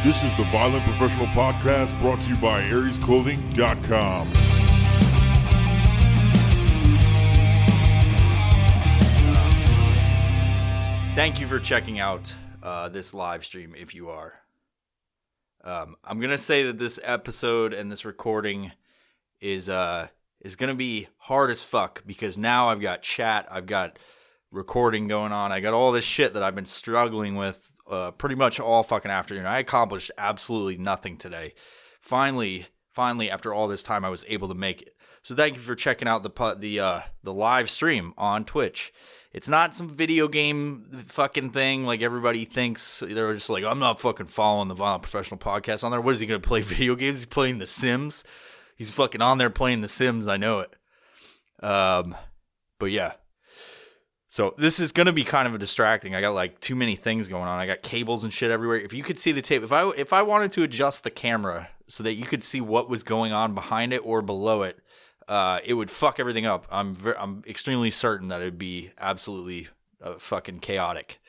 This is the Violent Professional Podcast brought to you by AriesClothing.com. Thank you for checking out this live stream if you are. I'm going to say that this episode and this recording is going to be hard as fuck because now I've got chat, I've got recording going on, I got all this shit that I've been struggling with pretty much all fucking afternoon. I accomplished absolutely nothing today. Finally, after all this time, I was able to make it. So thank you for checking out the live stream on Twitch. It's not some video game fucking thing like everybody thinks. They're just like, I'm not fucking following the Violent Professional Podcast on there. What is he going to play video games? He's playing The Sims. He's fucking on there playing The Sims. I know it. But yeah. So this is going to be kind of a distracting. I got like too many things going on. I got cables and shit everywhere. If you could see the tape, if I wanted to adjust the camera so that you could see what was going on behind it or below it, it would fuck everything up. I'm extremely certain that it would be absolutely fucking chaotic.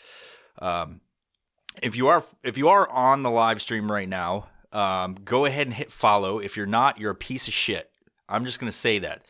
If you are on the live stream right now, go ahead and hit follow. If you're not, you're a piece of shit. I'm just going to say that.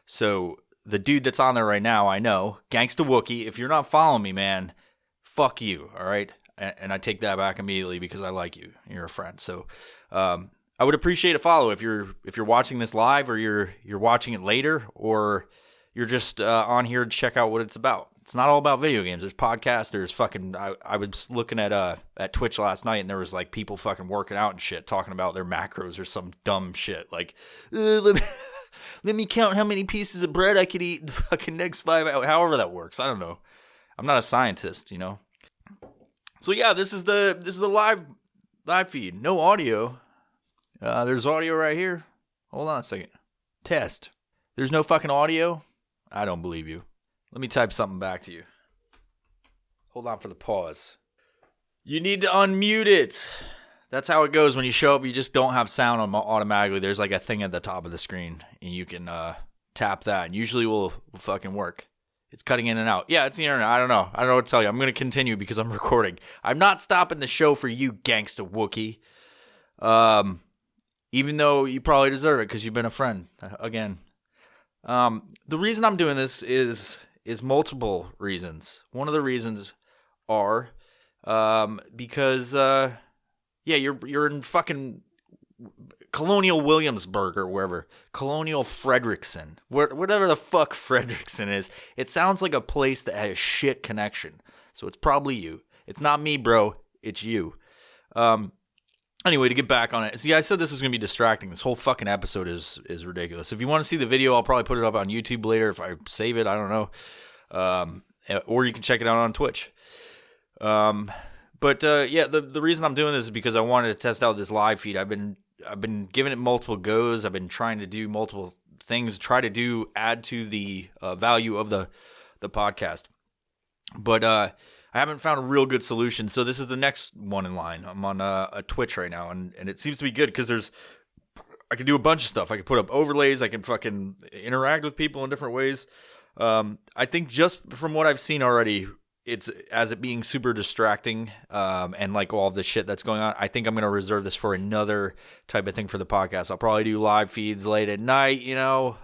So the dude that's on there right now, I know, Gangsta Wookie, if you're not following me, man, fuck you, all right? And I take that back immediately because I like you. You're a friend. So I would appreciate a follow if you're watching this live or you're watching it later or you're just on here to check out what it's about. It's not all about video games. There's podcasts. There's fucking I was looking at Twitch last night and there was like people fucking working out and shit talking about their macros or some dumb shit like let me count how many pieces of bread I could eat the fucking next 5 hours. However that works. I don't know. I'm not a scientist, you know. So yeah, this is the live feed. No audio. There's audio right here. Hold on a second. Test. There's no fucking audio? I don't believe you. Let me type something back to you. Hold on for the pause. You need to unmute it. That's how it goes when you show up. You just don't have sound on automatically. There's like a thing at the top of the screen, and you can tap that, and usually will fucking work. It's cutting in and out. Yeah, it's the internet. I don't know what to tell you. I'm going to continue because I'm recording. I'm not stopping the show for you, Gangsta Wookie. Even though you probably deserve it because you've been a friend. Again. The reason I'm doing this is multiple reasons. One of the reasons are because you're in fucking Colonial Williamsburg or wherever. Colonial Frederickson. Whatever the fuck Frederickson is. It sounds like a place that has shit connection. So it's probably you. It's not me, bro. It's you. Anyway, to get back on it. See, I said this was going to be distracting. This whole fucking episode is ridiculous. If you want to see the video, I'll probably put it up on YouTube later if I save it. I don't know. Or you can check it out on Twitch. But the reason I'm doing this is because I wanted to test out this live feed. I've been giving it multiple goes. I've been trying to do multiple things, add to the value of the podcast. But I haven't found a real good solution, so this is the next one in line. I'm on a Twitch right now, and it seems to be good because I can do a bunch of stuff. I can put up overlays. I can fucking interact with people in different ways. I think just from what I've seen already, it being super distracting, and like all of the shit that's going on, I think I'm going to reserve this for another type of thing for the podcast. I'll probably do live feeds late at night, you know.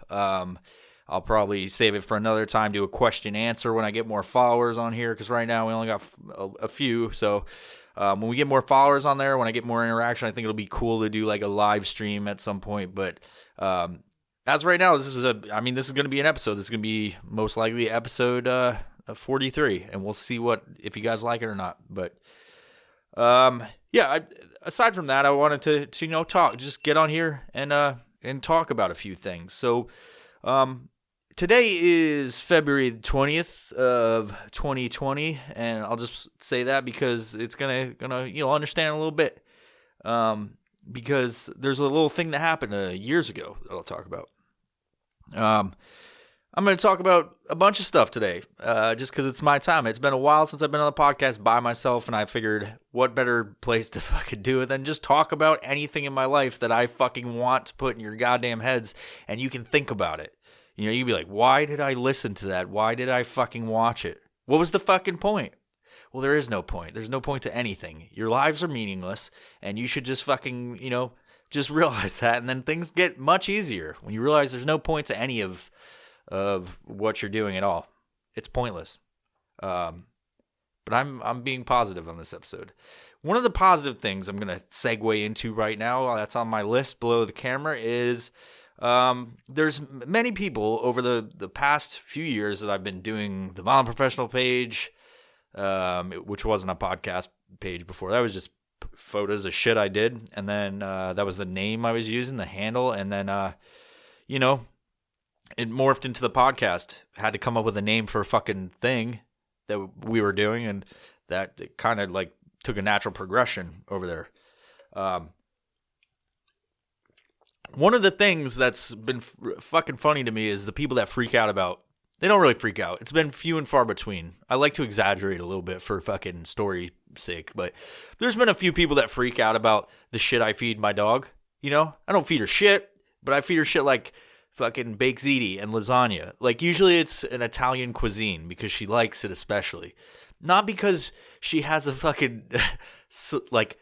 I'll probably save it for another time, do a question answer when I get more followers on here, because right now we only got a few. So when we get more followers on there, when I get more interaction, I think it'll be cool to do like a live stream at some point. But as right now, this is going to be an episode. This is going to be most likely episode 43, and we'll see if you guys like it or not. But aside from that, I wanted to talk, just get on here and talk about a few things. So today is February 20th of 2020, and I'll just say that because it's gonna understand a little bit, because there's a little thing that happened years ago that I'll talk about. I'm going to talk about a bunch of stuff today, just because it's my time. It's been a while since I've been on the podcast by myself, and I figured what better place to fucking do it than just talk about anything in my life that I fucking want to put in your goddamn heads, and you can think about it. You know, you'd be like, why did I listen to that? Why did I fucking watch it? What was the fucking point? Well, there is no point. There's no point to anything. Your lives are meaningless, and you should just fucking, just realize that, and then things get much easier when you realize there's no point to any of what you're doing at all. It's pointless. But I'm being positive on this episode. One of the positive things I'm going to segue into right now, that's on my list below the camera, is there's many people over the past few years that I've been doing the Violent Professional page, which wasn't a podcast page before. That was just photos of shit I did. And then that was the name I was using, the handle. And then, it morphed into the podcast. Had to come up with a name for a fucking thing that we were doing. And that kind of like took a natural progression over there. One of the things that's been fucking funny to me is the people that freak out about. They don't really freak out. It's been few and far between. I like to exaggerate a little bit for fucking story's sake, but there's been a few people that freak out about the shit I feed my dog. I don't feed her shit, but I feed her shit like fucking baked ziti and lasagna. Like, usually it's an Italian cuisine because she likes it especially. Not because she has a fucking, like,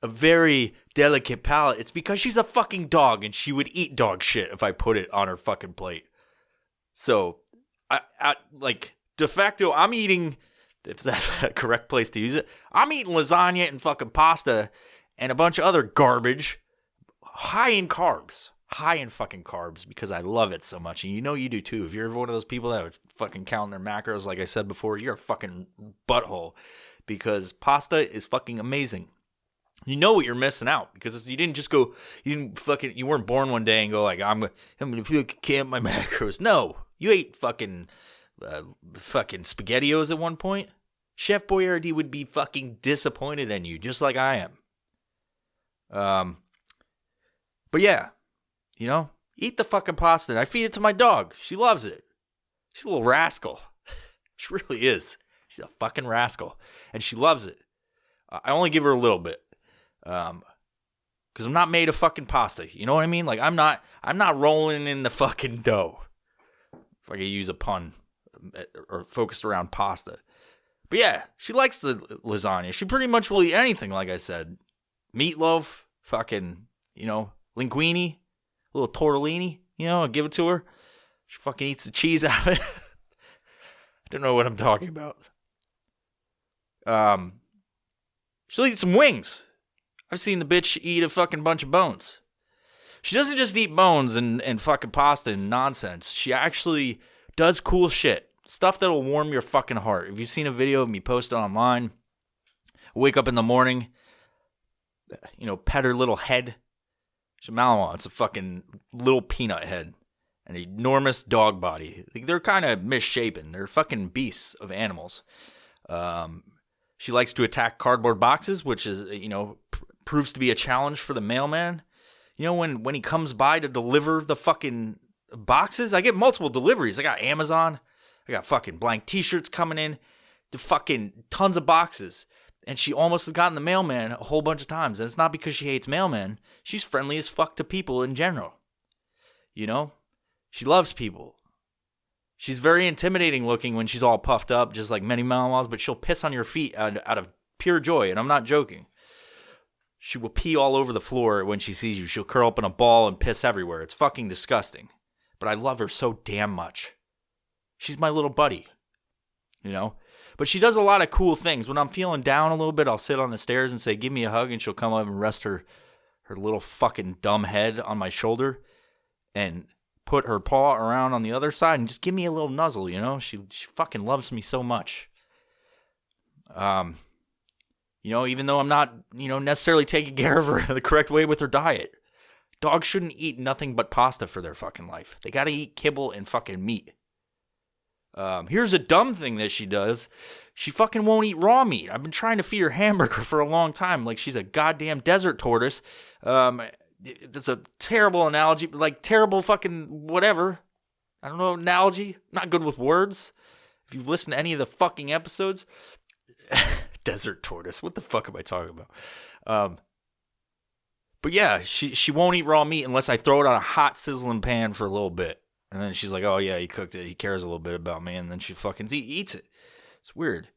a very delicate palate. It's because she's a fucking dog and she would eat dog shit if I put it on her fucking plate. So, I like, de facto, I'm eating, if that's a correct place to use it, I'm eating lasagna and fucking pasta and a bunch of other garbage, high in fucking carbs, because I love it so much. And you do too. If you're one of those people that would fucking count their macros, like I said before, you're a fucking butthole, because pasta is fucking amazing. You know what you're missing out, because you weren't born one day and go like, I'm gonna count my macros. No, you ate fucking SpaghettiOs at one point. Chef Boyardee would be fucking disappointed in you, just like I am. But yeah, eat the fucking pasta. And I feed it to my dog. She loves it. She's a little rascal. She really is. She's a fucking rascal, and she loves it. I only give her a little bit. Because I'm not made of fucking pasta. You know what I mean? Like, I'm not rolling in the fucking dough. If I could use a pun or focused around pasta. But yeah, she likes the lasagna. She pretty much will eat anything, like I said. Meatloaf, fucking, linguine, a little tortellini, I'll give it to her. She fucking eats the cheese out of it. I don't know what I'm talking about. She'll eat some wings. I've seen the bitch eat a fucking bunch of bones. She doesn't just eat bones and fucking pasta and nonsense. She actually does cool shit. Stuff that'll warm your fucking heart. If you've seen a video of me posted online, I wake up in the morning, pet her little head. She's a Malinois. It's a fucking little peanut head. An enormous dog body. Like, they're kind of misshapen. They're fucking beasts of animals. She likes to attack cardboard boxes, which is, proves to be a challenge for the mailman. When he comes by to deliver the fucking boxes, I get multiple deliveries. I got Amazon. I got fucking blank t-shirts coming in. The fucking tons of boxes. And she almost has gotten the mailman a whole bunch of times. And it's not because she hates mailmen. She's friendly as fuck to people in general. She loves people. She's very intimidating looking when she's all puffed up, just like many Malinois, but she'll piss on your feet out of pure joy, and I'm not joking. She will pee all over the floor when she sees you. She'll curl up in a ball and piss everywhere. It's fucking disgusting. But I love her so damn much. She's my little buddy, But she does a lot of cool things. When I'm feeling down a little bit, I'll sit on the stairs and say, give me a hug, and she'll come up and rest her little fucking dumb head on my shoulder and put her paw around on the other side and just give me a little nuzzle, She fucking loves me so much. Even though I'm not, necessarily taking care of her the correct way with her diet. Dogs shouldn't eat nothing but pasta for their fucking life. They gotta eat kibble and fucking meat. Here's a dumb thing that she does. She fucking won't eat raw meat. I've been trying to feed her hamburger for a long time. Like she's a goddamn desert tortoise. That's a terrible analogy, but like terrible fucking whatever. I don't know, analogy. Not good with words. If you've listened to any of the fucking episodes. Desert tortoise. What the fuck am I talking about? But yeah, she won't eat raw meat unless I throw it on a hot sizzling pan for a little bit. And then she's like, oh yeah, he cooked it. He cares a little bit about me. And then she fucking eats it. It's weird.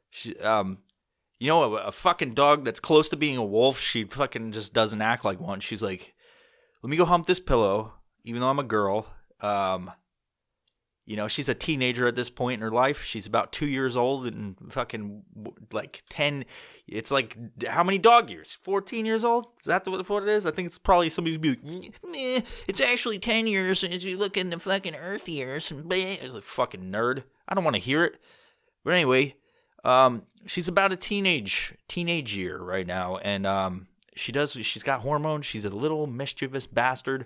She, you know, a fucking dog that's close to being a wolf, she fucking just doesn't act like one. She's like, let me go hump this pillow, even though I'm a girl. You know, she's a teenager at this point in her life. She's about 2 years old and fucking like 10. It's like, how many dog years? 14 years old? Is that what it is? I think it's probably somebody who'd be like, meh, it's actually 10 years as you look in the fucking earth years. And it's like, fucking nerd. I don't want to hear it. But anyway, she's about a teenage year right now. And she's got hormones. She's a little mischievous bastard.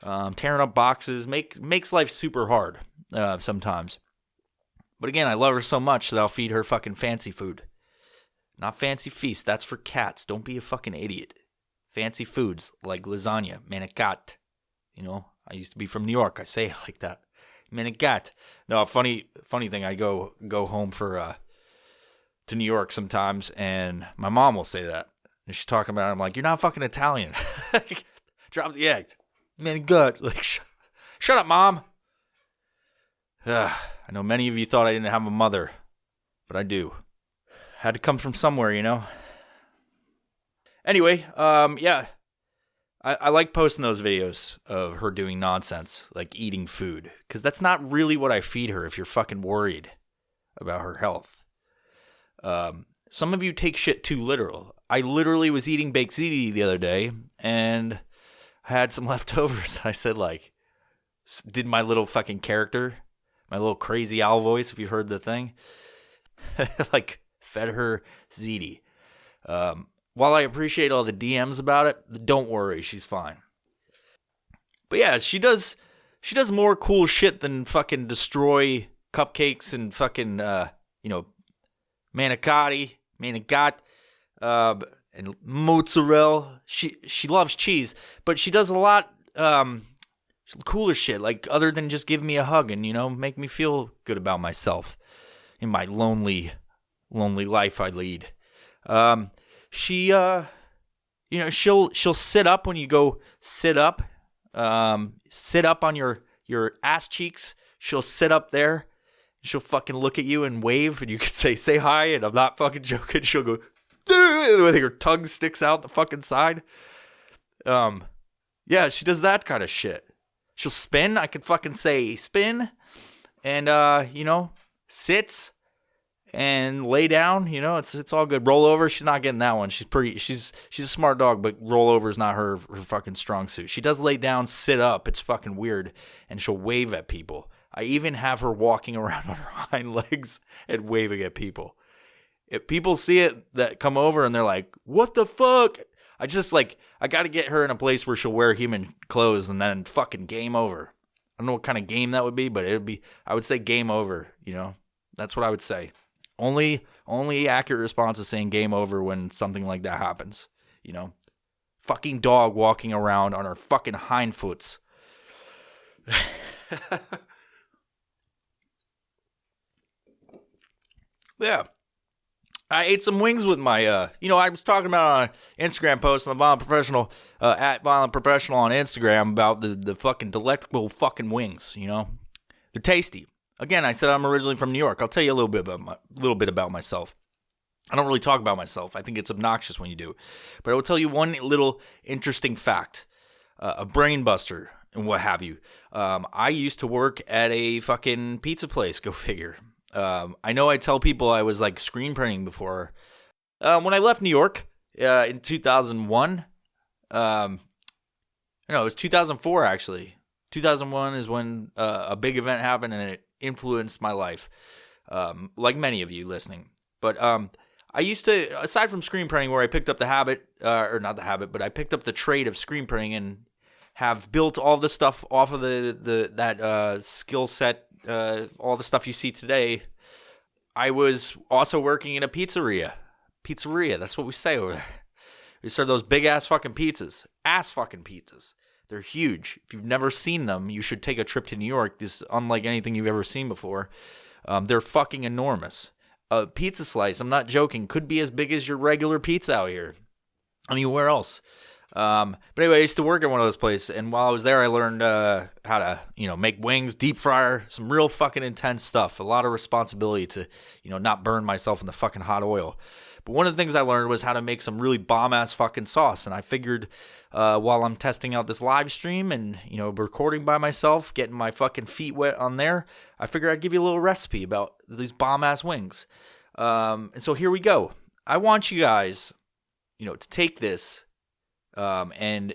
Tearing up boxes, makes life super hard sometimes. But again, I love her so much that I'll feed her fucking fancy food. Not fancy feast, that's for cats. Don't be a fucking idiot. Fancy foods like lasagna, manicat. You know, I used to be from New York. I say it like that. Manicat. No, funny thing, I go home to New York sometimes, and my mom will say that. And she's talking about it. I'm like, you're not fucking Italian. Drop the egg. Man, good. Like, shut up, Mom. I know many of you thought I didn't have a mother, but I do. Had to come from somewhere, you know. Anyway, yeah, I like posting those videos of her doing nonsense, like eating food, because that's not really what I feed her. If you're fucking worried about her health, some of you take shit too literal. I literally was eating baked ziti the other day, and I had some leftovers. I said, like, did my little fucking character, my little crazy owl voice, if you heard the thing, like, fed her ziti. While I appreciate all the DMs about it, don't worry, she's fine. But yeah, she does more cool shit than fucking destroy cupcakes and fucking, manicotti, and mozzarella. She loves cheese, but she does a lot cooler shit, like other than just give me a hug and, you know, make me feel good about myself in my lonely life I lead. She'll sit up when you go sit up. Sit up on your ass cheeks. She'll sit up there. She'll fucking look at you and wave, and you can say hi, and I'm not fucking joking. She'll go, with her tongue sticks out the fucking side. Yeah, she does that kind of shit. She'll spin. I could fucking say spin, and sits and lay down. You know, it's all good. Roll over. She's not getting that one. She's a smart dog, but roll over is not her fucking strong suit. She does lay down, sit up. It's fucking weird, and she'll wave at people. I even have her walking around on her hind legs and waving at people. If people see it that come over and they're like, what the fuck? I got to get her in a place where she'll wear human clothes and then fucking game over. I don't know what kind of game that would be, but I would say game over, you know? That's what I would say. Only accurate response is saying game over when something like that happens, you know? Fucking dog walking around on her fucking hindfoots. Yeah. I ate some wings with my, I was talking about on an Instagram post on the Violent Professional, at Violent Professional on Instagram about the fucking delectable fucking wings, you know? They're tasty. Again, I said I'm originally from New York. I'll tell you a little bit about myself. I don't really talk about myself. I think it's obnoxious when you do. But I will tell you one little interesting fact, a brain buster and what have you. I used to work at a fucking pizza place, go figure. I know I tell people I was like screen printing before. When I left New York in 2001, it was 2004 actually. 2001 is when a big event happened and it influenced my life, like many of you listening. But I used to, aside from screen printing, where I picked up the habit, or not the habit, but I picked up the trade of screen printing and have built all the stuff off of that skill set. All the stuff you see today. I was also working in a pizzeria. That's what we say over there. We serve those big ass fucking pizzas. They're huge. If you've never seen them, you should take a trip to New York. This is unlike anything you've ever seen before. They're fucking enormous. A pizza slice, I'm not joking, could be as big as your regular pizza out here. I mean, where else? But anyway, I used to work at one of those places, and while I was there, I learned how to, make wings, deep fryer, some real fucking intense stuff. A lot of responsibility to, not burn myself in the fucking hot oil. But one of the things I learned was how to make some really bomb-ass fucking sauce, and I figured while I'm testing out this live stream and, recording by myself, getting my fucking feet wet on there, I figured I'd give you a little recipe about these bomb-ass wings. And so here we go. I want you guys, to take this and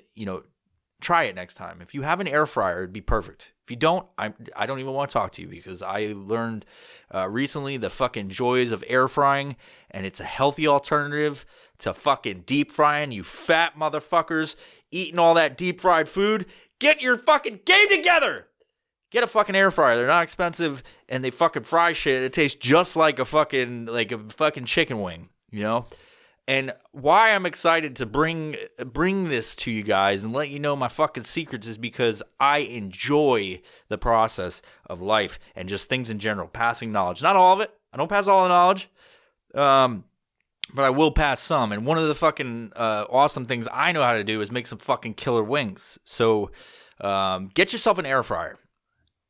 try it next time. If you have an air fryer, it'd be perfect. If you don't, I don't even want to talk to you, because I learned recently the fucking joys of air frying, and it's a healthy alternative to fucking deep frying. You fat motherfuckers eating all that deep fried food, get your fucking game together. Get a fucking air fryer. They're not expensive, and they fucking fry shit. It tastes just like a fucking chicken wing, And why I'm excited to bring this to you guys and let you know my fucking secrets is because I enjoy the process of life and just things in general, passing knowledge. Not all of it. I don't pass all the knowledge, but I will pass some. And one of the fucking awesome things I know how to do is make some fucking killer wings. So get yourself an air fryer.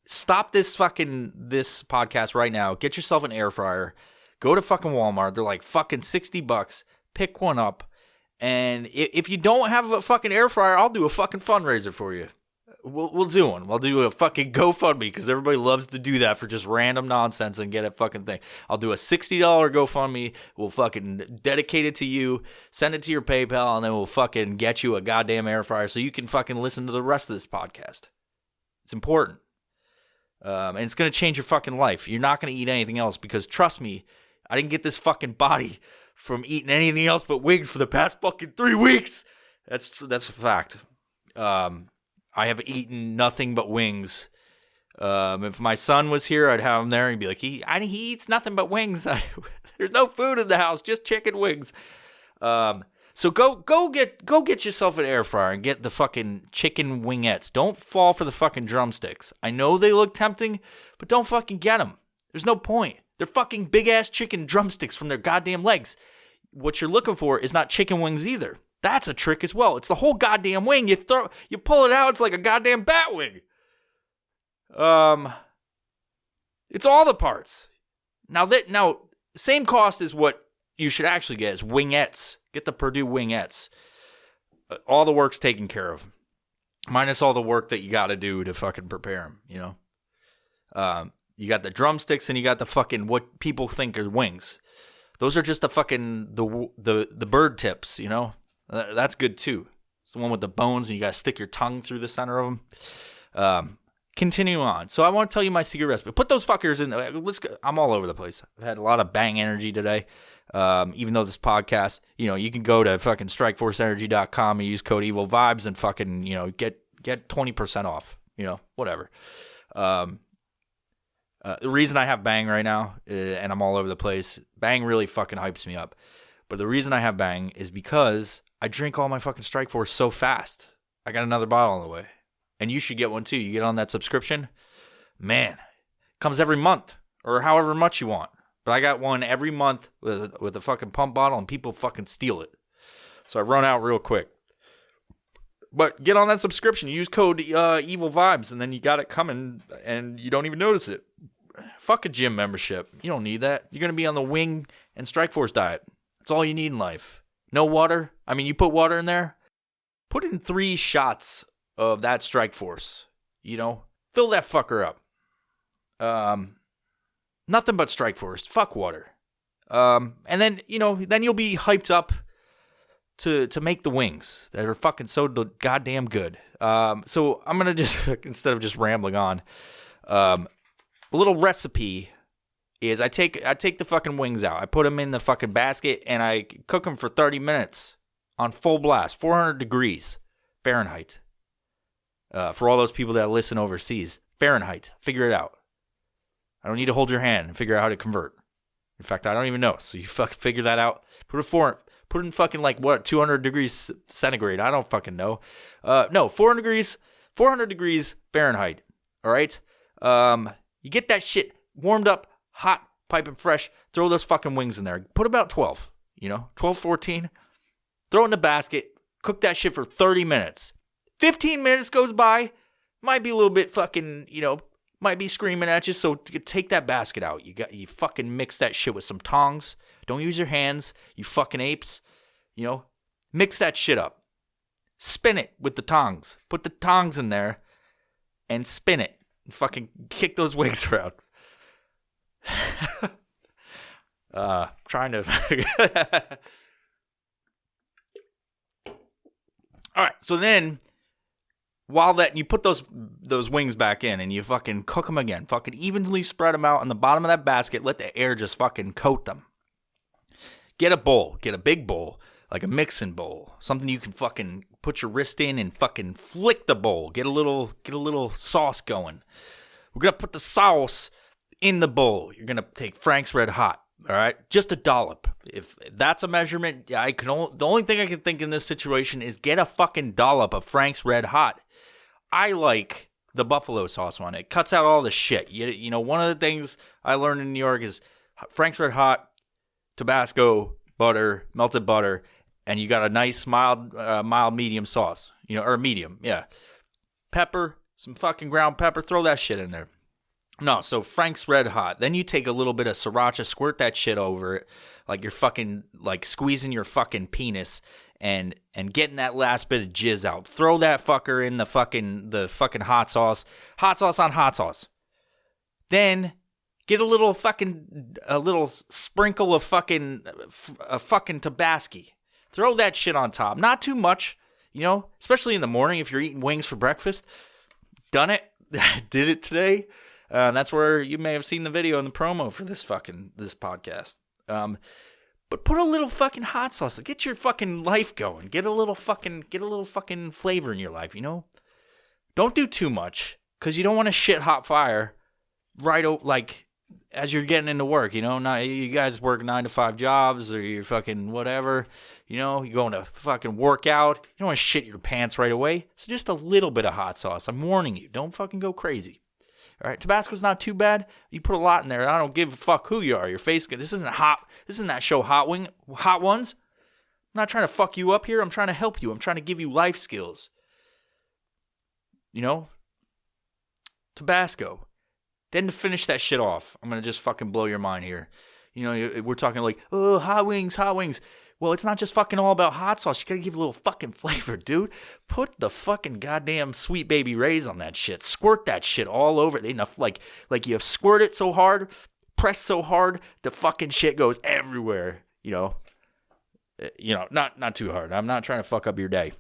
Stop this podcast right now. Get yourself an air fryer. Go to fucking Walmart. They're like fucking $60. Pick one up, and if you don't have a fucking air fryer, I'll do a fucking fundraiser for you. We'll do one. We'll do a fucking GoFundMe, because everybody loves to do that for just random nonsense and get a fucking thing. I'll do a $60 GoFundMe. We'll fucking dedicate it to you, send it to your PayPal, and then we'll fucking get you a goddamn air fryer so you can fucking listen to the rest of this podcast. It's important. And it's going to change your fucking life. You're not going to eat anything else, because trust me, I didn't get this fucking body from eating anything else but wings for the past fucking 3 weeks. That's a fact. I have eaten nothing but wings. If my son was here, I'd have him there and be like, he eats nothing but wings. There's no food in the house, just chicken wings. So go get yourself an air fryer and get the fucking chicken wingettes. Don't fall for the fucking drumsticks. I know they look tempting, but don't fucking get them. There's no point. They're fucking big-ass chicken drumsticks from their goddamn legs. What you're looking for is not chicken wings either. That's a trick as well. It's the whole goddamn wing. You pull it out, it's like a goddamn bat wing. It's all the parts. Now, same cost as what you should actually get is wingettes. Get the Purdue wingettes. All the work's taken care of. Minus all the work that you got to do to fucking prepare them, You got the drumsticks and you got the fucking what people think are wings. Those are just the fucking the bird tips, That's good too. It's the one with the bones and you got to stick your tongue through the center of them. Continue on. So I want to tell you my secret recipe. Put those fuckers in. Let's go. I'm all over the place. I've had a lot of bang energy today. Even though this podcast, you can go to fucking strikeforceenergy.com and use code EvilVibes and fucking, get 20% off, whatever. The reason I have Bang right now, and I'm all over the place, Bang really fucking hypes me up. But the reason I have Bang is because I drink all my fucking Strikeforce so fast. I got another bottle on the way. And you should get one too. You get on that subscription. Man, it comes every month or however much you want. But I got one every month with a fucking pump bottle, and people fucking steal it. So I run out real quick. But get on that subscription. Use code EvilVibes, and then you got it coming, and you don't even notice it. Fuck a gym membership. You don't need that. You're going to be on the wing and Strikeforce diet. That's all you need in life. No water. I mean, you put water in there. Put in 3 shots of that Strikeforce. Fill that fucker up. Nothing but Strikeforce. Fuck water. And then, then you'll be hyped up to make the wings that are fucking so goddamn good. So I'm going to just, instead of just rambling on, a little recipe is I take the fucking wings out. I put them in the fucking basket and I cook them for 30 minutes on full blast, 400 degrees Fahrenheit. For all those people that listen overseas, Fahrenheit, figure it out. I don't need to hold your hand and figure out how to convert. In fact, I don't even know. So you fucking figure that out. Put in fucking 200 degrees centigrade. I don't fucking know. No, 400 degrees Fahrenheit. All right. You get that shit warmed up, hot, piping fresh. Throw those fucking wings in there. Put about 12, 12, 14. Throw it in the basket. Cook that shit for 30 minutes. 15 minutes goes by. Might be a little bit fucking, might be screaming at you. So take that basket out. You fucking mix that shit with some tongs. Don't use your hands. You fucking apes. Mix that shit up. Spin it with the tongs. Put the tongs in there and spin it. And fucking kick those wings around. Trying to. All right, so then while you put those wings back in and you fucking cook them again, fucking evenly spread them out on the bottom of that basket, let the air just fucking coat them. Get a bowl, get a big bowl, like a mixing bowl, something you can fucking put your wrist in and fucking flick the bowl. Get a little sauce going. We're gonna put the sauce in the bowl. You're gonna take Frank's Red Hot. All right, just a dollop. If that's a measurement, the only thing I can think in this situation is get a fucking dollop of Frank's Red Hot. I like the buffalo sauce one. It cuts out all the shit. One of the things I learned in New York is Frank's Red Hot, Tabasco, butter, melted butter, and you got a nice mild medium sauce. Or medium, yeah. Pepper, some fucking ground pepper. Throw that shit in there. No, so Frank's Red Hot. Then you take a little bit of sriracha, squirt that shit over it, like you're fucking, like squeezing your fucking penis and getting that last bit of jizz out. Throw that fucker in the fucking hot sauce. Hot sauce on hot sauce. Then get a little sprinkle of fucking Tabasco. Throw that shit on top. Not too much, especially in the morning if you're eating wings for breakfast. Done it. Did it today. That's where you may have seen the video and the promo for this podcast. But put a little fucking hot sauce. Get your fucking life going. Get a little fucking flavor in your life, Don't do too much, because you don't want to shit hot fire as you're getting into work, Not you guys work 9 to 5 jobs or you're fucking whatever, you're going to fucking work out. You don't want to shit your pants right away. So just a little bit of hot sauce. I'm warning you. Don't fucking go crazy. All right, Tabasco's not too bad. You put a lot in there. I don't give a fuck who you are. Your face. This isn't hot. This isn't that show Hot Ones. I'm not trying to fuck you up here. I'm trying to help you. I'm trying to give you life skills. Tabasco. Then to finish that shit off, I'm gonna just fucking blow your mind here. We're talking like, oh, hot wings. Well, it's not just fucking all about hot sauce. You gotta give a little fucking flavor, dude. Put the fucking goddamn Sweet Baby Ray's on that shit. Squirt that shit all over. Enough like you have squirt it so hard, press so hard, the fucking shit goes everywhere. Not too hard. I'm not trying to fuck up your day.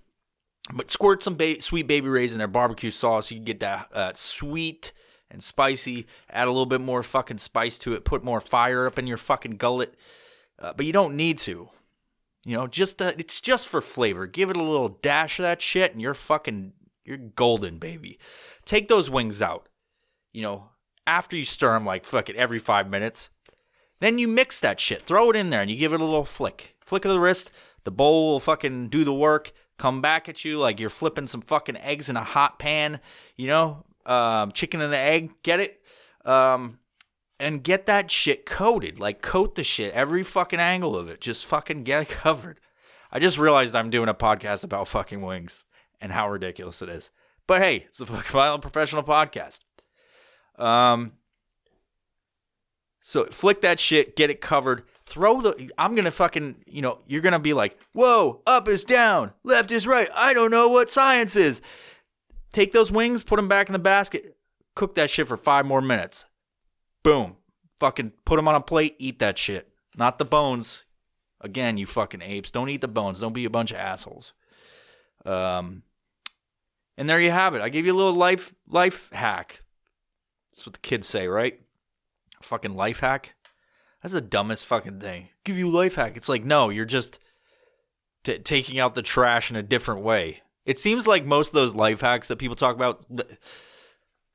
But squirt some Sweet Baby Ray's in their barbecue sauce. You can get that sweet and spicy. Add a little bit more fucking spice to it. Put more fire up in your fucking gullet. But you don't need to. It's just for flavor. Give it a little dash of that shit and you're golden, baby. Take those wings out, after you stir them like fucking every 5 minutes. Then you mix that shit. Throw it in there and you give it a little flick. Flick of the wrist. The bowl will fucking do the work. Come back at you like you're flipping some fucking eggs in a hot pan, chicken and the egg. Get it? And get that shit coated. Like, coat the shit. Every fucking angle of it. Just fucking get it covered. I just realized I'm doing a podcast about fucking wings and how ridiculous it is. But hey, it's a fucking Violent Professional podcast. So flick that shit. Get it covered. I'm going to fucking, you're going to be like, whoa, up is down. Left is right. I don't know what science is. Take those wings. Put them back in the basket. Cook that shit for 5 more minutes. Boom. Fucking put them on a plate. Eat that shit. Not the bones. Again, you fucking apes. Don't eat the bones. Don't be a bunch of assholes. And there you have it. I gave you a little life hack. That's what the kids say, right? Fucking life hack. That's the dumbest fucking thing. Give you a life hack. It's like, no, you're just taking out the trash in a different way. It seems like most of those life hacks that people talk about,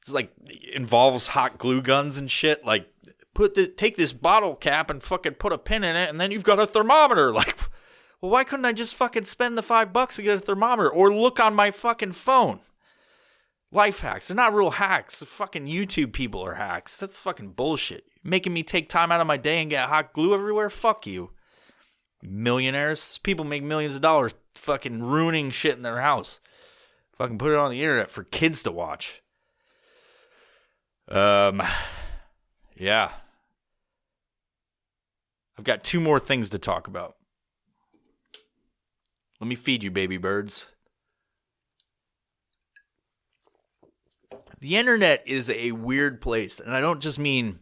it's like involves hot glue guns and shit. Like, take this bottle cap and fucking put a pin in it, and then you've got a thermometer. Like, well, why couldn't I just fucking spend the $5 to get a thermometer or look on my fucking phone? Life hacks. They're not real hacks. The fucking YouTube people are hacks. That's fucking bullshit. Making me take time out of my day and get hot glue everywhere? Fuck you. Millionaires. People make millions of dollars fucking ruining shit in their house. Fucking put it on the internet for kids to watch. Yeah. I've got 2 more things to talk about. Let me feed you, baby birds. The internet is a weird place, and I don't just mean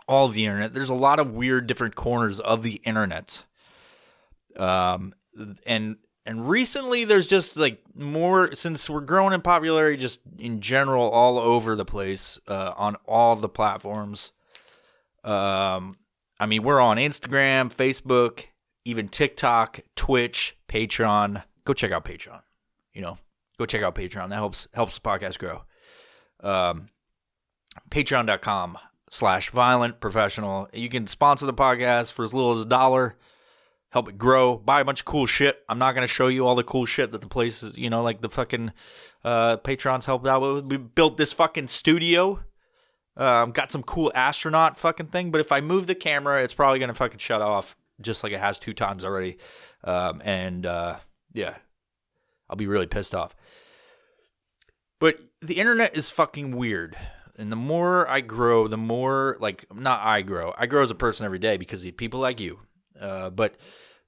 all of the internet. There's a lot of weird different corners of the internet. And recently there's just like more, since we're growing in popularity just in general all over the place, on all of the platforms. I mean, we're on Instagram, Facebook, even TikTok, Twitch, Patreon. Go check out Patreon. Go check out Patreon. That helps the podcast grow. Patreon.com/violentprofessional. You can sponsor the podcast for as little as $1. Help it grow. Buy a bunch of cool shit. I'm not going to show you all the cool shit that the places, like the fucking Patrons helped out with. We built this fucking studio. Got some cool astronaut fucking thing. But if I move the camera, it's probably going to fucking shut off just like it has 2 times already. Yeah, I'll be really pissed off. But the internet is fucking weird. And the more I grow, the more, not I grow. I grow as a person every day because of people like you. But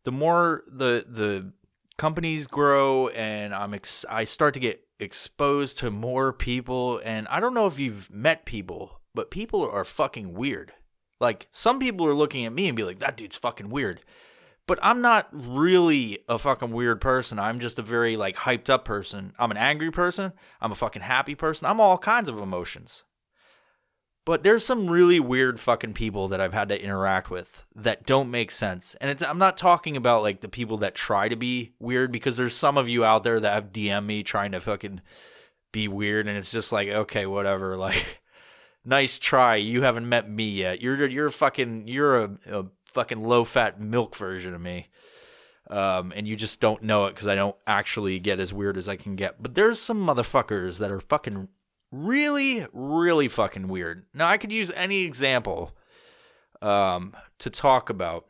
the more the companies grow and I start to get exposed to more people. And I don't know if you've met people, but people are fucking weird. Like, some people are looking at me and be like, that dude's fucking weird. But I'm not really a fucking weird person. I'm just a very, hyped up person. I'm an angry person. I'm a fucking happy person. I'm all kinds of emotions. But there's some really weird fucking people that I've had to interact with that don't make sense. And I'm not talking about, the people that try to be weird, because there's some of you out there that have DM'd me trying to fucking be weird, and it's just okay, whatever. Nice try. You haven't met me yet. You're a fucking low-fat milk version of me. And you just don't know it because I don't actually get as weird as I can get. But there's some motherfuckers that are fucking really, really fucking weird. Now, I could use any example to talk about.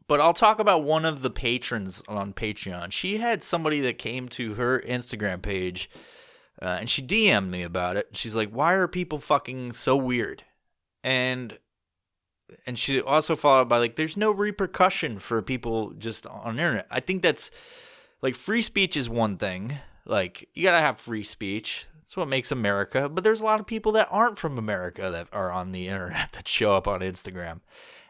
But I'll talk about one of the patrons on Patreon. She had somebody that came to her Instagram page, and she DM'd me about it. She's like, why are people fucking so weird? And she also followed by, there's no repercussion for people just on the internet. I think that's, free speech is one thing. You gotta have free speech. That's what makes America. But there's a lot of people that aren't from America that are on the internet that show up on Instagram.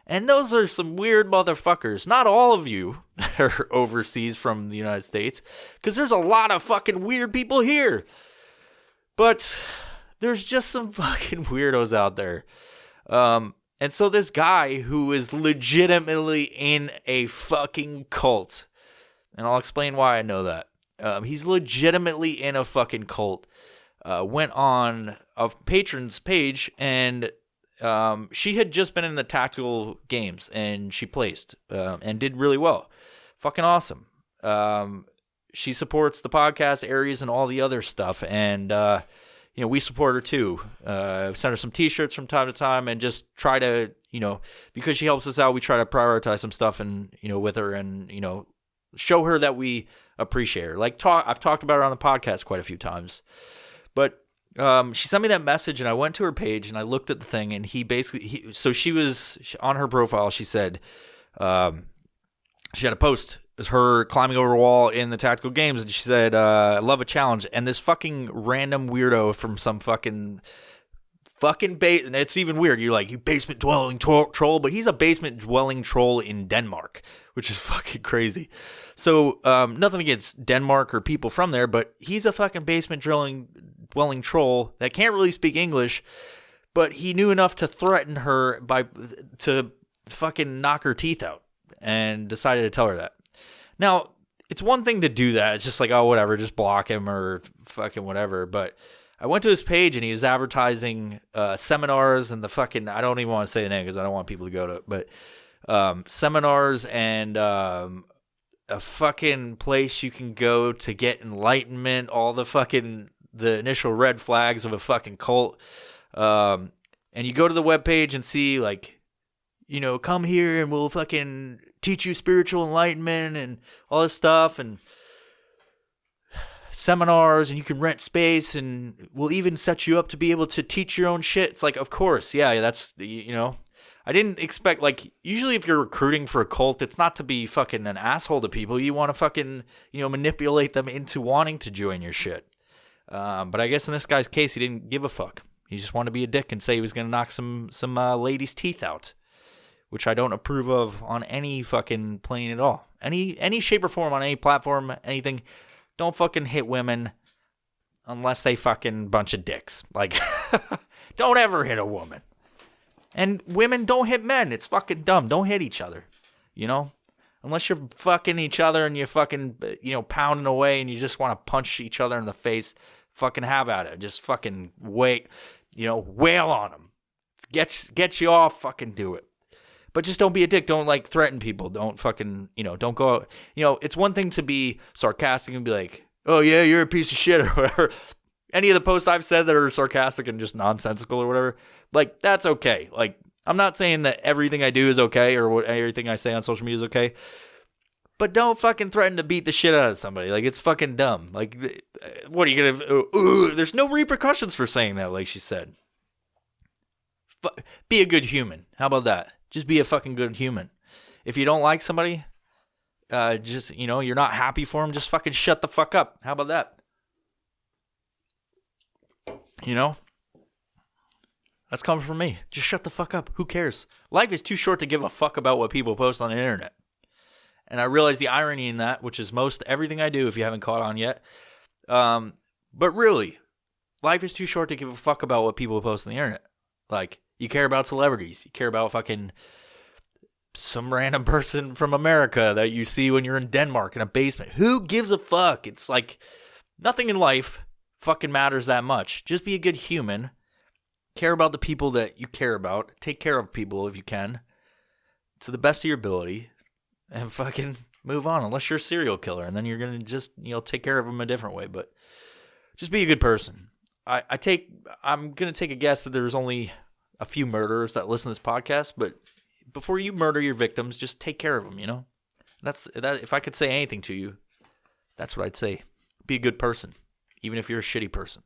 And those are some weird motherfuckers. Not all of you that are overseas from the United States, because there's a lot of fucking weird people here. But there's just some fucking weirdos out there. And so this guy who is legitimately in a fucking cult, and I'll explain why I know that. He's legitimately in a fucking cult. Went on a patron's page, and she had just been in the tactical games, and she placed and did really well. Fucking awesome. She supports the podcast, Aries, and all the other stuff, and we support her too. Send her some t-shirts from time to time, and just try to, because she helps us out, we try to prioritize some stuff and, with her, and, show her that we appreciate her. I've talked about her on the podcast quite a few times. But she sent me that message, and I went to her page, and I looked at the thing, and so she was on her profile. She said she had a post, her climbing over a wall in the tactical games, and she said, I love a challenge. And this fucking random weirdo from some fucking base, and it's even weird. You're like, you basement dwelling troll, but he's a basement dwelling troll in Denmark, which is fucking crazy. So nothing against Denmark or people from there, but he's a fucking basement dwelling troll that can't really speak English, but he knew enough to threaten her to fucking knock her teeth out, and decided to tell her that. Now, it's one thing to do that. It's just oh, whatever, just block him or fucking whatever. But I went to his page, and he was advertising seminars and the fucking, I don't even want to say the name because I don't want people to go to it, but seminars and a fucking place you can go to get enlightenment, all the fucking, the initial red flags of a fucking cult. And you go to the webpage and see, come here and we'll fucking teach you spiritual enlightenment and all this stuff and seminars, and you can rent space, and we'll even set you up to be able to teach your own shit. It's like, of course, yeah, that's, I didn't expect, like, usually if you're recruiting for a cult, it's not to be fucking an asshole to people. You want to fucking, manipulate them into wanting to join your shit. But I guess in this guy's case, he didn't give a fuck. He just wanted to be a dick and say he was going to knock some ladies' teeth out, which I don't approve of on any fucking plane at all. Any shape or form on any platform, anything. Don't fucking hit women unless they fucking bunch of dicks. Like, don't ever hit a woman. And women, don't hit men. It's fucking dumb. Don't hit each other, Unless you're fucking each other and you're fucking, pounding away and you just want to punch each other in the face, fucking have at it. Just fucking wail on them. Get you off, fucking do it. But just don't be a dick. Don't, like, threaten people. Don't fucking, don't go out. It's one thing to be sarcastic and be like, oh, yeah, you're a piece of shit or whatever. Any of the posts I've said that are sarcastic and just nonsensical or whatever, like, that's okay. Like, I'm not saying that everything I do is okay or everything I say on social media is okay. But don't fucking threaten to beat the shit out of somebody. Like, it's fucking dumb. Like, what are you going to... there's no repercussions for saying that, like she said. Be a good human. How about that? Just be a fucking good human. If you don't like somebody, you're not happy for them, just fucking shut the fuck up. How about that? That's coming from me. Just shut the fuck up. Who cares? Life is too short to give a fuck about what people post on the internet. And I realize the irony in that, which is most everything I do, if you haven't caught on yet. But really, life is too short to give a fuck about what people post on the internet. Like, you care about celebrities. You care about fucking some random person from America that you see when you're in Denmark in a basement. Who gives a fuck? It's like nothing in life fucking matters that much. Just be a good human. Care about the people that you care about. Take care of people if you can, to the best of your ability, and fucking move on. Unless you're a serial killer, and then you're gonna just take care of them a different way. But just be a good person. I'm gonna take a guess that there's only a few murderers that listen to this podcast, but before you murder your victims, just take care of them. That's that. If I could say anything to you, that's what I'd say. Be a good person, even if you're a shitty person.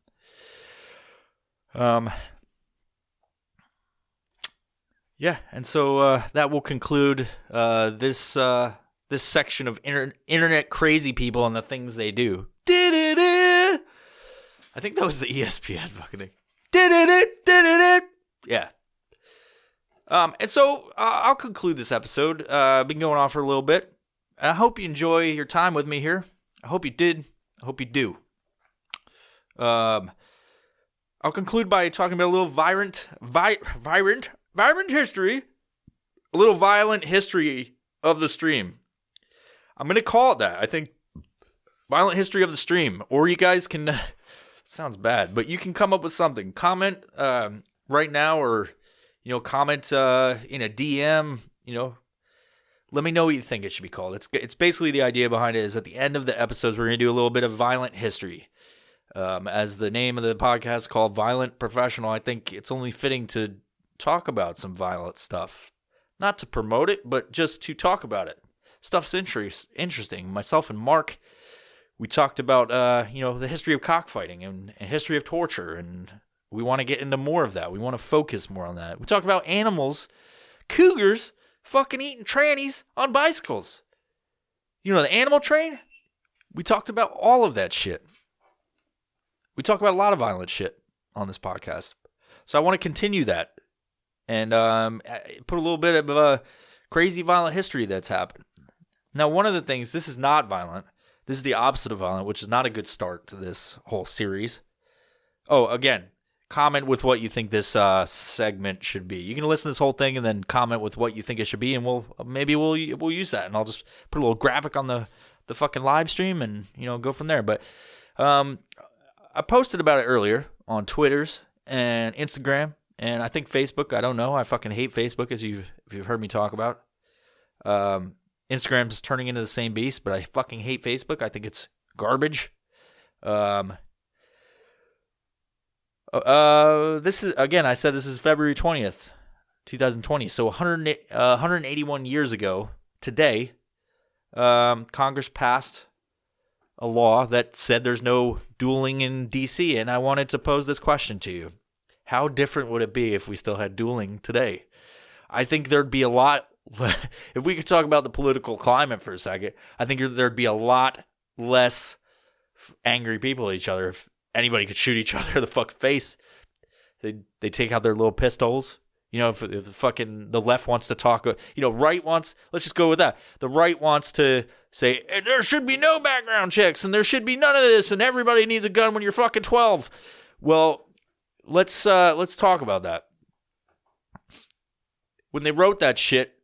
Yeah, and so that will conclude this section of internet crazy people and the things they do. I think that was the ESPN fucking thing. Yeah. And so I'll conclude this episode. I've been going on for a little bit. I hope you enjoy your time with me here. I hope you did. I hope you do. I'll conclude by talking about a little violent history. A little violent history of the stream. I'm going to call it that. I think violent history of the stream. Or you guys can... sounds bad, but you can come up with something. Comment right now, or comment in a DM. Let me know what you think it should be called. It's basically the idea behind it is at the end of the episodes we're going to do a little bit of violent history. As the name of the podcast is called Violent Professional, I think it's only fitting to talk about some violent stuff. Not to promote it, but just to talk about it. Stuff's interesting. Myself and Mark, we talked about, the history of cockfighting and history of torture, and we want to get into more of that. We want to focus more on that. We talked about animals, cougars, fucking eating trannies on bicycles. The animal train? We talked about all of that shit. We talk about a lot of violent shit on this podcast. So I want to continue that and put a little bit of a crazy violent history that's happened. Now, one of the things, this is not violent. This is the opposite of violent, which is not a good start to this whole series. Oh, again, comment with what you think this segment should be. You can listen to this whole thing and then comment with what you think it should be, and we'll use that, and I'll just put a little graphic on the fucking live stream and go from there. But I posted about it earlier on Twitters and Instagram, and I think Facebook. I don't know. I fucking hate Facebook, as you've heard me talk about. Instagram's turning into the same beast, but I fucking hate Facebook. I think it's garbage. This is, again, I said this is February 20th, 2020. So 181 years ago, today, Congress passed a law that said there's no dueling in D.C., and I wanted to pose this question to you. How different would it be if we still had dueling today? I think there'd be a lot, if we could talk about the political climate for a second, I think there'd be a lot less angry people at each other if anybody could shoot each other in the fucking face. They take out their little pistols. You know, if the left wants to talk, right wants, let's just go with that. The right wants to say, there should be no background checks and there should be none of this and everybody needs a gun when you're fucking 12. Well, let's talk about that. When they wrote that shit,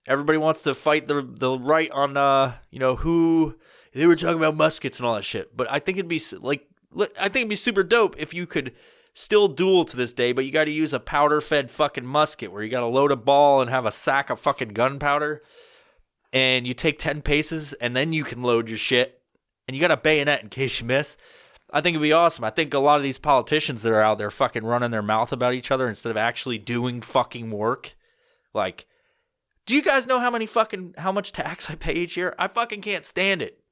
everybody wants to fight the right on, who, they were talking about muskets and all that shit. But I think it'd be super dope if you could still duel to this day, but you got to use a powder-fed fucking musket where you got to load a ball and have a sack of fucking gunpowder, and you take 10 paces, and then you can load your shit, and you got a bayonet in case you miss. I think it'd be awesome. I think a lot of these politicians that are out there fucking running their mouth about each other instead of actually doing fucking work. Like, do you guys know how much tax I pay each year? I fucking can't stand it.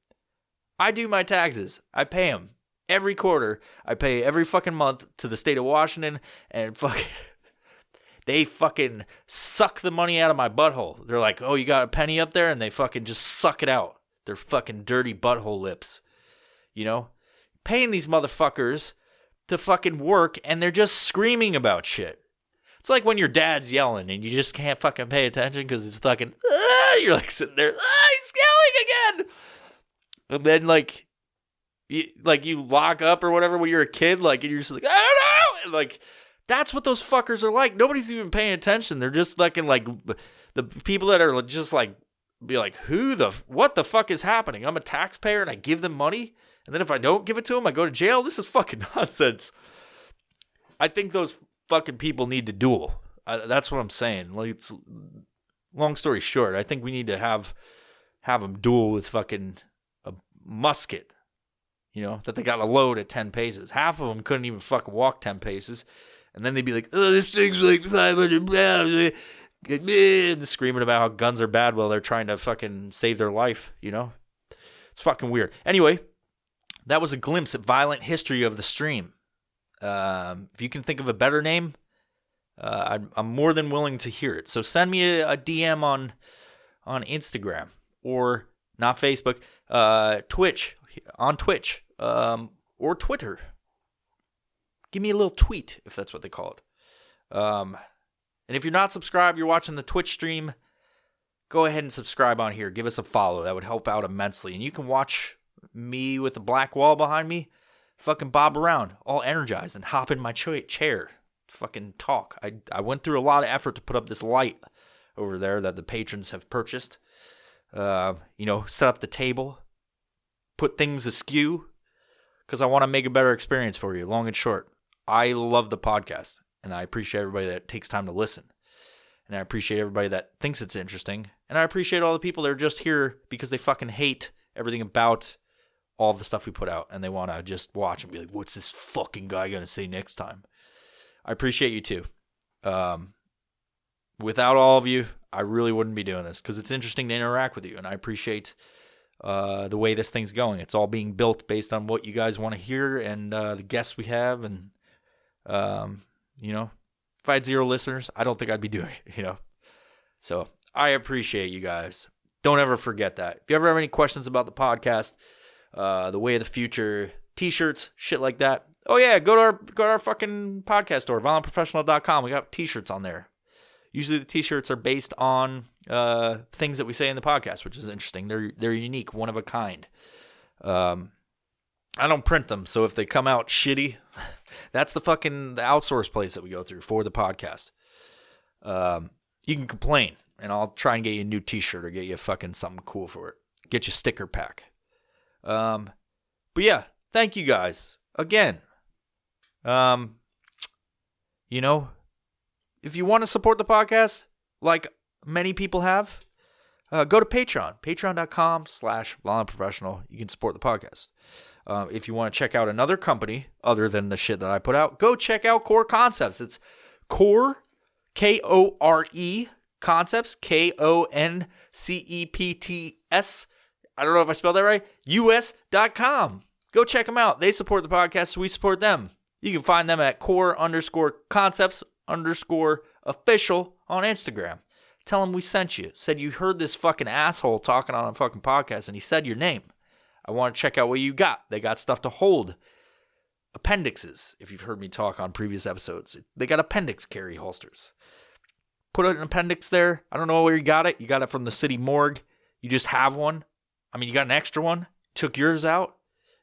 I do my taxes. I pay them. Every quarter, I pay every fucking month to the state of Washington, and they fucking suck the money out of my butthole. They're like, oh, you got a penny up there? And they fucking just suck it out. Their fucking dirty butthole lips. Paying these motherfuckers to fucking work, and they're just screaming about shit. It's like when your dad's yelling, and you just can't fucking pay attention because it's fucking, you're like sitting there, he's yelling again! And then, you lock up or whatever when you're a kid, and you're just like, I don't know! And, that's what those fuckers are like. Nobody's even paying attention. They're just fucking, the people that are just, be like, what the fuck is happening? I'm a taxpayer and I give them money, and then if I don't give it to them, I go to jail? This is fucking nonsense. I think those fucking people need to duel. That's what I'm saying. It's long story short, I think we need to have them duel with fucking a musket. That they got to load at 10 paces. Half of them couldn't even fucking walk 10 paces. And then they'd be like, oh, this thing's like 500 pounds. Screaming about how guns are bad while they're trying to fucking save their life, It's fucking weird. Anyway, that was a glimpse at violent history of the stream. If you can think of a better name, I'm more than willing to hear it. So send me a DM on Instagram or not Facebook, Twitch, on Twitch. Or Twitter. Give me a little tweet, if that's what they call it. And if you're not subscribed, you're watching the Twitch stream, go ahead and subscribe on here. Give us a follow. That would help out immensely. And you can watch me with the black wall behind me fucking bob around, all energized, and hop in my chair, fucking talk. I went through a lot of effort to put up this light over there that the patrons have purchased. Set up the table, put things askew, because I want to make a better experience for you, long and short. I love the podcast, and I appreciate everybody that takes time to listen. And I appreciate everybody that thinks it's interesting. And I appreciate all the people that are just here because they fucking hate everything about all the stuff we put out. And they want to just watch and be like, what's this fucking guy going to say next time? I appreciate you too. Without all of you, I really wouldn't be doing this because it's interesting to interact with you. And I appreciate the way this thing's going. It's all being built based on what you guys want to hear and the guests we have. And, if I had 0 listeners, I don't think I'd be doing it, So I appreciate you guys. Don't ever forget that. If you ever have any questions about the podcast, the way of the future, t-shirts, shit like that. Oh yeah, go to our fucking podcast store, violentprofessional.com. We got t-shirts on there. Usually the t-shirts are based on things that we say in the podcast, which is interesting. They're unique, one of a kind. I don't print them, so if they come out shitty, that's the outsource place that we go through for the podcast. You can complain, and I'll try and get you a new t-shirt or get you fucking something cool for it. Get you a sticker pack. But yeah, thank you guys again. If you want to support the podcast, like many people have, go to Patreon, patreon.com/violentprofessional. You can support the podcast. If you want to check out another company other than the shit that I put out, go check out Core Concepts. It's Core, Kore, Concepts, KONCEPTS. I don't know if I spelled that right. US.com. Go check them out. They support the podcast, so we support them. You can find them at core_concepts_official on Instagram. Tell them we sent you. Said you heard this fucking asshole talking on a fucking podcast and he said your name. I want to check out what you got. They got stuff to hold. Appendixes, if you've heard me talk on previous episodes. They got appendix carry holsters. Put an appendix there. I don't know where you got it. You got it from the city morgue. You just have one. I mean, you got an extra one. Took yours out.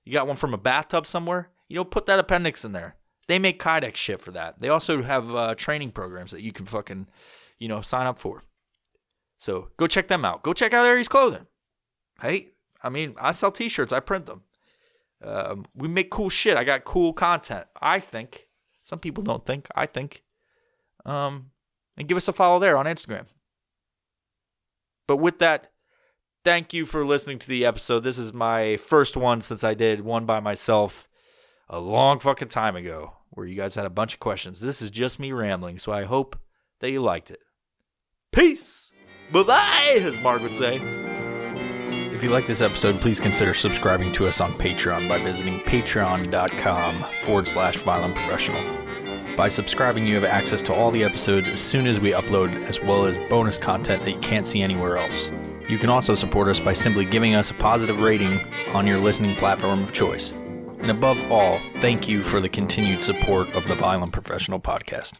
You got one from a bathtub somewhere. Put that appendix in there. They make Kydex shit for that. They also have training programs that you can fucking, sign up for. So go check them out. Go check out Aries Clothing. Hey, I mean, I sell t-shirts. I print them. We make cool shit. I got cool content. I think. Some people don't think. I think. And give us a follow there on Instagram. But with that, thank you for listening to the episode. This is my first one since I did one by myself a long fucking time ago where you guys had a bunch of questions. This is just me rambling, so I hope that you liked it. Peace! Bye-bye, as Mark would say. If you like this episode, please consider subscribing to us on Patreon by visiting patreon.com/violentprofessional. By subscribing, you have access to all the episodes as soon as we upload, as well as bonus content that you can't see anywhere else. You can also support us by simply giving us a positive rating on your listening platform of choice. And above all, thank you for the continued support of the Violent Professional Podcast.